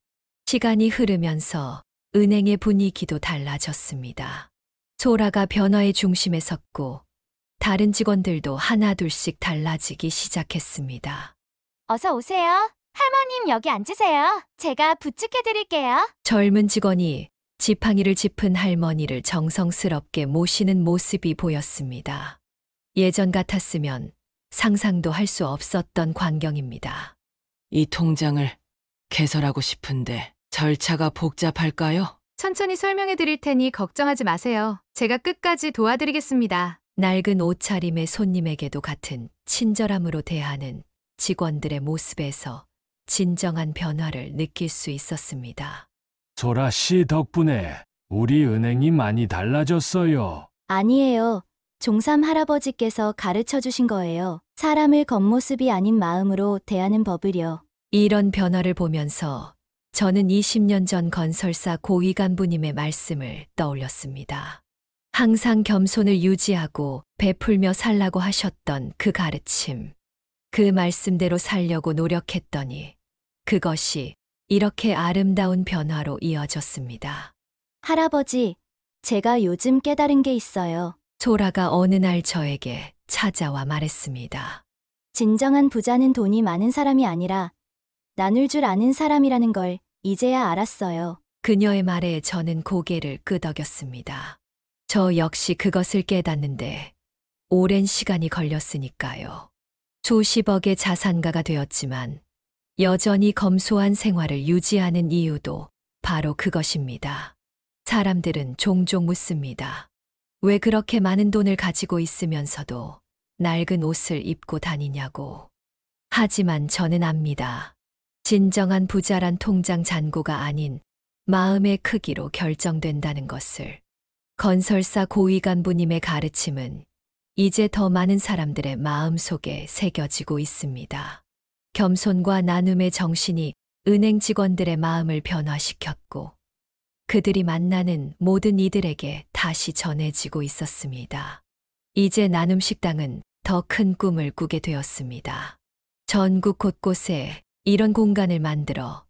시간이 흐르면서 은행의 분위기도 달라졌습니다. 소라가 변화의 중심에 섰고 다른 직원들도 하나둘씩 달라지기 시작했습니다. 어서 오세요. 할머님 여기 앉으세요. 제가 부축해드릴게요. 젊은 직원이 지팡이를 짚은 할머니를 정성스럽게 모시는 모습이 보였습니다. 예전 같았으면 상상도 할 수 없었던 광경입니다. 이 통장을 개설하고 싶은데 절차가 복잡할까요? 천천히 설명해 드릴 테니 걱정하지 마세요. 제가 끝까지 도와드리겠습니다. 낡은 옷차림의 손님에게도 같은 친절함으로 대하는 직원들의 모습에서 진정한 변화를 느낄 수 있었습니다. 소라 씨 덕분에 우리 은행이 많이 달라졌어요. 아니에요. 종삼 할아버지께서 가르쳐 주신 거예요. 사람을 겉모습이 아닌 마음으로 대하는 법을요. 이런 변화를 보면서 저는 20년 전 건설사 고위 간부님의 말씀을 떠올렸습니다. 항상 겸손을 유지하고 베풀며 살라고 하셨던 그 가르침. 그 말씀대로 살려고 노력했더니 그것이 이렇게 아름다운 변화로 이어졌습니다. 할아버지, 제가 요즘 깨달은 게 있어요. 소라가 어느 날 저에게 찾아와 말했습니다. 진정한 부자는 돈이 많은 사람이 아니라 나눌 줄 아는 사람이라는 걸 이제야 알았어요. 그녀의 말에 저는 고개를 끄덕였습니다. 저 역시 그것을 깨닫는데 오랜 시간이 걸렸으니까요. 수십억의 자산가가 되었지만 여전히 검소한 생활을 유지하는 이유도 바로 그것입니다. 사람들은 종종 묻습니다. 왜 그렇게 많은 돈을 가지고 있으면서도 낡은 옷을 입고 다니냐고. 하지만 저는 압니다. 진정한 부자란 통장 잔고가 아닌 마음의 크기로 결정된다는 것을. 건설사 고위 간부님의 가르침은 이제 더 많은 사람들의 마음 속에 새겨지고 있습니다. 겸손과 나눔의 정신이 은행 직원들의 마음을 변화시켰고 그들이 만나는 모든 이들에게 다시 전해지고 있었습니다. 이제 나눔 식당은 더 큰 꿈을 꾸게 되었습니다. 전국 곳곳에 이런 공간을 만들어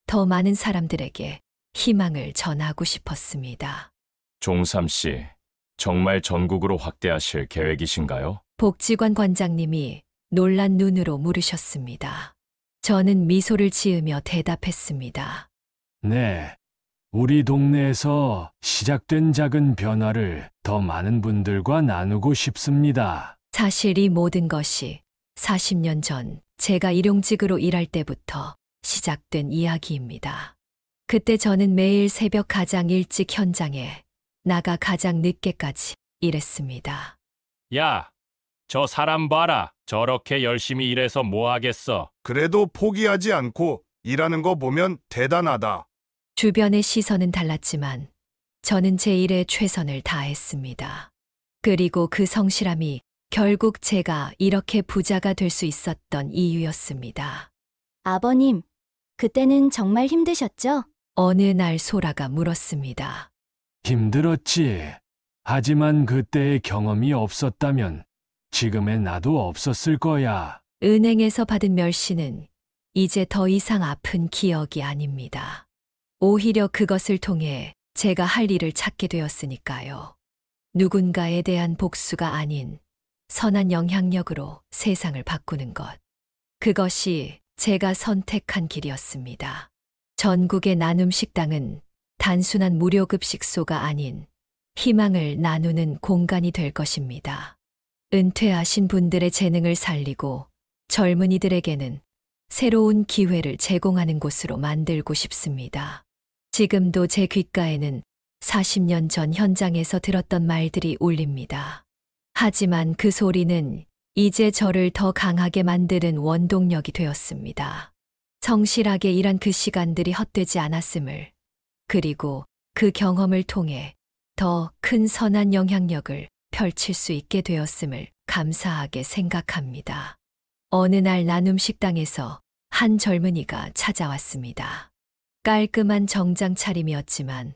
더 많은 사람들에게 희망을 전하고 싶었습니다. 종삼 씨, 정말 전국으로 확대하실 계획이신가요? 복지관 관장님이 놀란 눈으로 물으셨습니다. 저는 미소를 지으며 대답했습니다. 네. 우리 동네에서 시작된 작은 변화를 더 많은 분들과 나누고 싶습니다. 사실 이 모든 것이 40년 전 제가 일용직으로 일할 때부터 시작된 이야기입니다. 그때 저는 매일 새벽 가장 일찍 현장에 나가 가장 늦게까지 일했습니다. 야, 저 사람 봐라. 저렇게 열심히 일해서 뭐 하겠어. 그래도 포기하지 않고 일하는 거 보면 대단하다. 주변의 시선은 달랐지만 저는 제 일에 최선을 다했습니다. 그리고 그 성실함이 결국 제가 이렇게 부자가 될 수 있었던 이유였습니다. 아버님, 그때는 정말 힘드셨죠? 어느 날 소라가 물었습니다. 힘들었지. 하지만 그때의 경험이 없었다면 지금의 나도 없었을 거야. 은행에서 받은 멸시는 이제 더 이상 아픈 기억이 아닙니다. 오히려 그것을 통해 제가 할 일을 찾게 되었으니까요. 누군가에 대한 복수가 아닌 선한 영향력으로 세상을 바꾸는 것. 그것이 제가 선택한 길이었습니다. 전국의 나눔 식당은 단순한 무료급식소가 아닌 희망을 나누는 공간이 될 것입니다. 은퇴하신 분들의 재능을 살리고 젊은이들에게는 새로운 기회를 제공하는 곳으로 만들고 싶습니다. 지금도 제 귓가에는 40년 전 현장에서 들었던 말들이 울립니다. 하지만 그 소리는 이제 저를 더 강하게 만드는 원동력이 되었습니다. 성실하게 일한 그 시간들이 헛되지 않았음을, 그리고 그 경험을 통해 더 큰 선한 영향력을 펼칠 수 있게 되었음을 감사하게 생각합니다. 어느 날 나눔 식당에서 한 젊은이가 찾아왔습니다. 깔끔한 정장 차림이었지만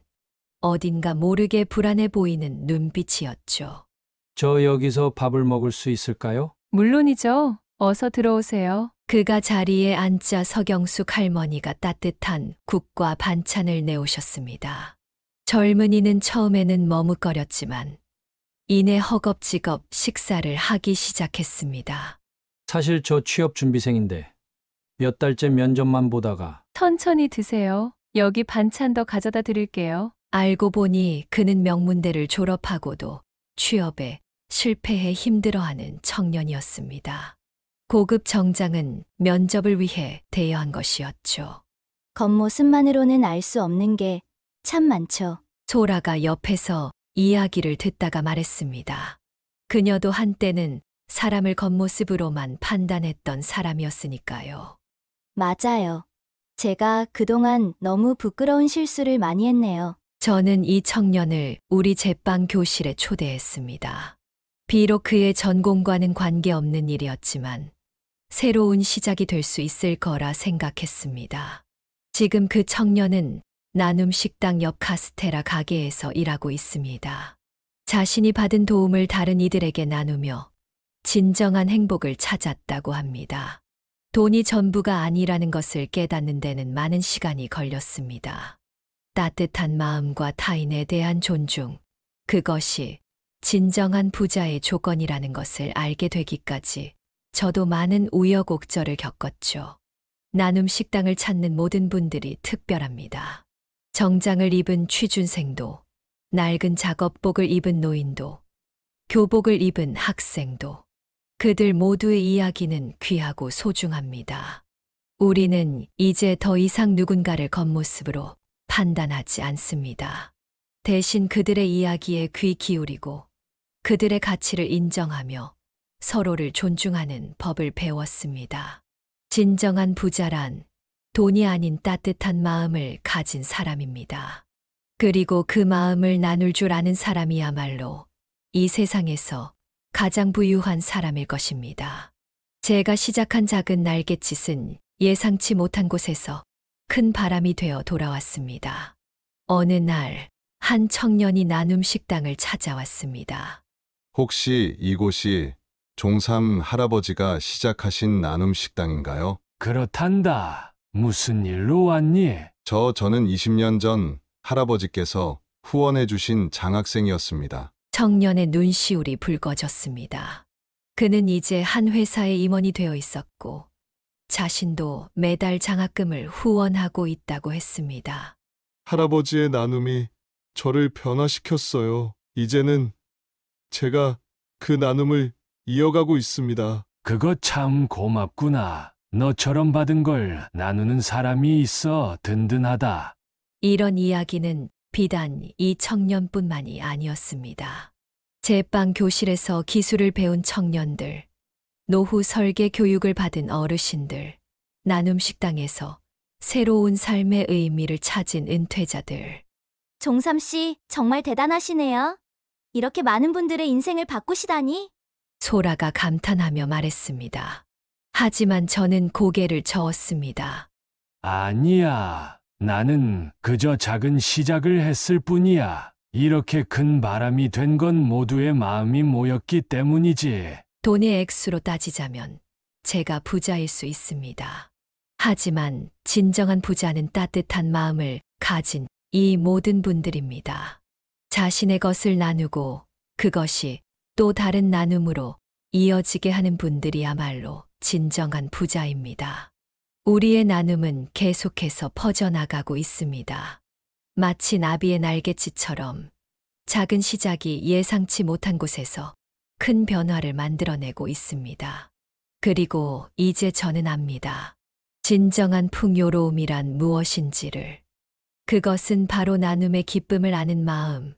어딘가 모르게 불안해 보이는 눈빛이었죠. 저 여기서 밥을 먹을 수 있을까요? 물론이죠. 어서 들어오세요. 그가 자리에 앉자 서경숙 할머니가 따뜻한 국과 반찬을 내오셨습니다. 젊은이는 처음에는 머뭇거렸지만 이내 허겁지겁 식사를 하기 시작했습니다. 사실 저 취업 준비생인데 몇 달째 면접만 보다가 천천히 드세요. 여기 반찬 더 가져다 드릴게요. 알고 보니 그는 명문대를 졸업하고도 취업에 실패해 힘들어하는 청년이었습니다. 고급 정장은 면접을 위해 대여한 것이었죠. 겉모습만으로는 알 수 없는 게 참 많죠. 소라가 옆에서 이야기를 듣다가 말했습니다. 그녀도 한때는 사람을 겉모습으로만 판단했던 사람이었으니까요. 맞아요. 제가 그동안 너무 부끄러운 실수를 많이 했네요. 저는 이 청년을 우리 제빵 교실에 초대했습니다. 비록 그의 전공과는 관계없는 일이었지만 새로운 시작이 될 수 있을 거라 생각했습니다. 지금 그 청년은 나눔 식당 옆 카스테라 가게에서 일하고 있습니다. 자신이 받은 도움을 다른 이들에게 나누며 진정한 행복을 찾았다고 합니다. 돈이 전부가 아니라는 것을 깨닫는 데는 많은 시간이 걸렸습니다. 따뜻한 마음과 타인에 대한 존중, 그것이 진정한 부자의 조건이라는 것을 알게 되기까지 저도 많은 우여곡절을 겪었죠. 나눔 식당을 찾는 모든 분들이 특별합니다. 정장을 입은 취준생도, 낡은 작업복을 입은 노인도, 교복을 입은 학생도, 그들 모두의 이야기는 귀하고 소중합니다. 우리는 이제 더 이상 누군가를 겉모습으로 판단하지 않습니다. 대신 그들의 이야기에 귀 기울이고 그들의 가치를 인정하며 서로를 존중하는 법을 배웠습니다. 진정한 부자란 돈이 아닌 따뜻한 마음을 가진 사람입니다. 그리고 그 마음을 나눌 줄 아는 사람이야말로 이 세상에서 가장 부유한 사람일 것입니다. 제가 시작한 작은 날갯짓은 예상치 못한 곳에서 큰 바람이 되어 돌아왔습니다. 어느 날, 한 청년이 나눔 식당을 찾아왔습니다. 혹시 이곳이 종삼 할아버지가 시작하신 나눔 식당인가요? 그렇단다. 무슨 일로 왔니? 저는 20년 전 할아버지께서 후원해 주신 장학생이었습니다. 청년의 눈시울이 붉어졌습니다. 그는 이제 한 회사의 임원이 되어 있었고 자신도 매달 장학금을 후원하고 있다고 했습니다. 할아버지의 나눔이 저를 변화시켰어요. 이제는 제가 그 나눔을 이어가고 있습니다. 그거 참 고맙구나. 너처럼 받은 걸 나누는 사람이 있어 든든하다. 이런 이야기는 비단 이 청년뿐만이 아니었습니다. 제빵 교실에서 기술을 배운 청년들, 노후 설계 교육을 받은 어르신들, 나눔 식당에서 새로운 삶의 의미를 찾은 은퇴자들. 종삼 씨, 정말 대단하시네요. 이렇게 많은 분들의 인생을 바꾸시다니. 소라가 감탄하며 말했습니다. 하지만 저는 고개를 저었습니다. 아니야. 나는 그저 작은 시작을 했을 뿐이야. 이렇게 큰 바람이 된 건 모두의 마음이 모였기 때문이지. 돈의 액수로 따지자면 제가 부자일 수 있습니다. 하지만 진정한 부자는 따뜻한 마음을 가진 이 모든 분들입니다. 자신의 것을 나누고 그것이 또 다른 나눔으로 이어지게 하는 분들이야말로 진정한 부자입니다. 우리의 나눔은 계속해서 퍼져나가고 있습니다. 마치 나비의 날갯짓처럼 작은 시작이 예상치 못한 곳에서 큰 변화를 만들어내고 있습니다. 그리고 이제 저는 압니다. 진정한 풍요로움이란 무엇인지를. 그것은 바로 나눔의 기쁨을 아는 마음,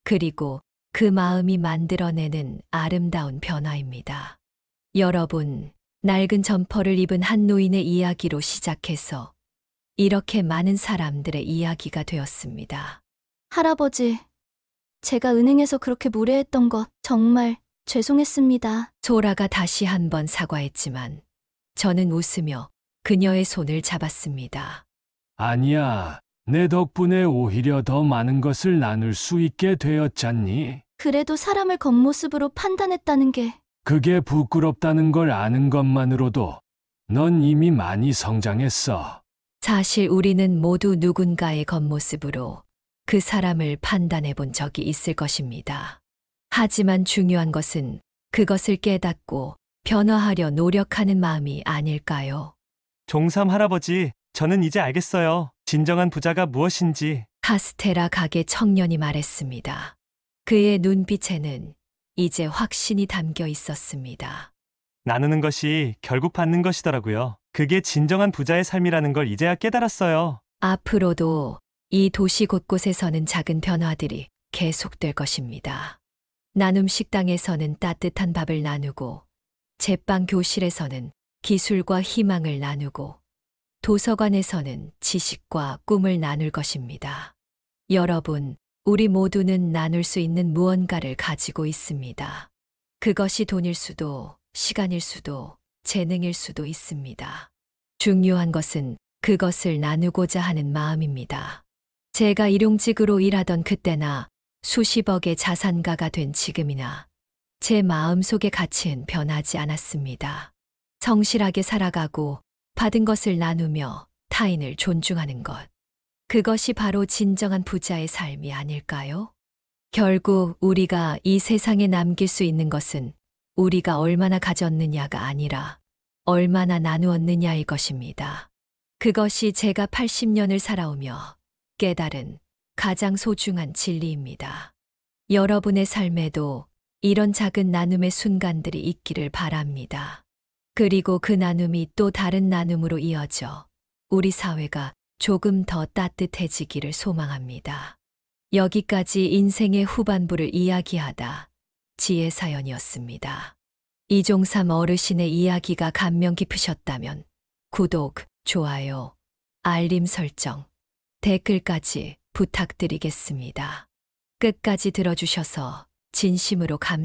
그리고 그 마음이 만들어내는 아름다운 변화입니다. 여러분, 낡은 점퍼를 입은 한 노인의 이야기로 시작해서 이렇게 많은 사람들의 이야기가 되었습니다. 할아버지, 제가 은행에서 그렇게 무례했던 것 정말 죄송했습니다. 소라가 다시 한번 사과했지만 저는 웃으며 그녀의 손을 잡았습니다. 아니야. 내 덕분에 오히려 더 많은 것을 나눌 수 있게 되었잖니. 그래도 사람을 겉모습으로 판단했다는 게 그게 부끄럽다는 걸 아는 것만으로도 넌 이미 많이 성장했어. 사실 우리는 모두 누군가의 겉모습으로 그 사람을 판단해 본 적이 있을 것입니다. 하지만 중요한 것은 그것을 깨닫고 변화하려 노력하는 마음이 아닐까요? 종삼 할아버지, 저는 이제 알겠어요. 진정한 부자가 무엇인지. 카스테라 가게 청년이 말했습니다. 그의 눈빛에는 이제 확신이 담겨 있었습니다. 나누는 것이 결국 받는 것이더라고요. 그게 진정한 부자의 삶이라는 걸 이제야 깨달았어요. 앞으로도 이 도시 곳곳에서는 작은 변화들이 계속될 것입니다. 나눔 식당에서는 따뜻한 밥을 나누고, 제빵 교실에서는 기술과 희망을 나누고, 도서관에서는 지식과 꿈을 나눌 것입니다. 여러분, 우리 모두는 나눌 수 있는 무언가를 가지고 있습니다. 그것이 돈일 수도, 시간일 수도, 재능일 수도 있습니다. 중요한 것은 그것을 나누고자 하는 마음입니다. 제가 일용직으로 일하던 그때나 수십억의 자산가가 된 지금이나 제 마음속의 가치는 변하지 않았습니다. 성실하게 살아가고 받은 것을 나누며 타인을 존중하는 것. 그것이 바로 진정한 부자의 삶이 아닐까요? 결국 우리가 이 세상에 남길 수 있는 것은 우리가 얼마나 가졌느냐가 아니라 얼마나 나누었느냐일 것입니다. 그것이 제가 80년을 살아오며 깨달은 가장 소중한 진리입니다. 여러분의 삶에도 이런 작은 나눔의 순간들이 있기를 바랍니다. 그리고 그 나눔이 또 다른 나눔으로 이어져 우리 사회가 조금 더 따뜻해지기를 소망합니다. 여기까지 인생의 후반부를 이야기하다 지혜 사연이었습니다. 이종삼 어르신의 이야기가 감명 깊으셨다면 구독, 좋아요, 알림 설정, 댓글까지 부탁드리겠습니다. 끝까지 들어주셔서 진심으로 감사합니다.